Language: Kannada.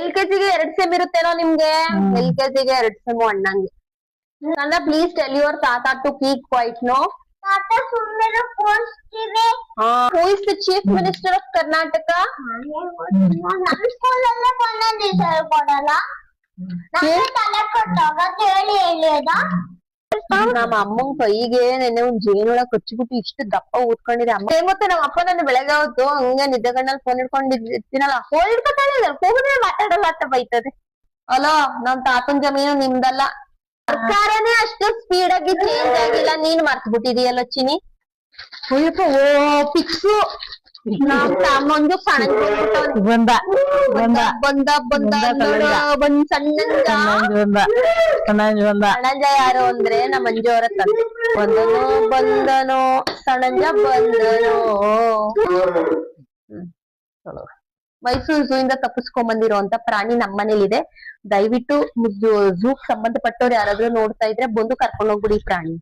LKG-ಗೆ 2 ಸೆಮ್ ಇರುತ್ತೇನೋ ನಿಮ್ಗೆ. LKG-ಗೆ 2 sem ಅಣ್ಣಂಗೆ. Nanda, please tell your Tata to keep quiet, no? Tata ಸುಮ್ಮನೆ ಕೂರಿಸ್ತೀವಿ. Who is the Chief Minister of Karnataka? ನಮ್ಮ ಸ್ಕೂಲಲ್ಲೇ ಒಂದೊಂದು ಹೆಸರು ಕೊಡಲ್ಲ. ನಮಗೆ ತಲೆ ಕೊಟ್ಟಾಗ ಹೇಳಿ ಅದ. ನಮ್ಮ ಅಮ್ಮಂಗ್ ಕೈಗೆ ನೆನ್ನೆ ಒಂದ್ ಜೇನುಳ ಕಚ್ಚಿಬಿಟ್ಟು ಇಷ್ಟು ದಪ್ಪ ಊದ್ಕೊಂಡಿದೆ. ಅಮ್ಮ ಏನ್ ಗೊತ್ತ, ನಮ್ಮ ಅಪ್ಪ ನನ್ನ ಬೆಳಗ್ಗೆ ಹೊತ್ತು ಹಂಗೆ ನಿದ್ದೆಗಣ್ಣಲ್ಲಿ ಫೋನ್ ಇಟ್ಕೊಂಡಿರ್ತೀನಲ್ಲ, ಫೋನ್ ಇಟ್ಕೊತಾಳೆ, ಹೋಗುದೇ ಮಾತಾಡಲ್ಲ ಅಂತ ಬೈತದೆ. ಅಲೋ, ನಮ್ ತಾತನ್ ಜಮೀನು ನಿಮ್ದಲ್ಲ. ಸರ್ಕಾರನೇ ಅಷ್ಟು ಸ್ಪೀಡ್ ಆಗಿ ಚೇಂಜ್ ಆಗಿಲ್ಲ, ನೀನ್ ಮರ್ತ್ ಬಿಟ್ಟಿದೀಯಲ್ಲ ಚಿನಿ. ಓ ಪಿಕ್ಸು ಮಂಜು ಬಂದ ಬಂದ ಬಂದ ಬಂದ ಬಂದ್ ಸಣ್ಣಂಜ ಯಾರು ಅಂದ್ರೆ ನಮ್ಮ ಮಂಜು ಅವರ ತಂದೆ. ಬಂದನೋ ಬಂದನೋ ಸಣ್ಣಂಜ ಬಂದನೋ. ಮೈಸೂರು ಝೂ ಇಂದ ತಪ್ಪಿಸ್ಕೊಂಡ್ ಬಂದಿರುವಂತ ಪ್ರಾಣಿ ನಮ್ಮನೇಲಿದೆ. ದಯವಿಟ್ಟು ಝೂ ಸಂಬಂಧಪಟ್ಟವ್ರು ಯಾರಾದ್ರೂ ನೋಡ್ತಾ ಇದ್ರೆ ಬಂದು ಕರ್ಕೊಂಡು ಹೋಗ್ಬಿಡಿ ಪ್ರಾಣಿ.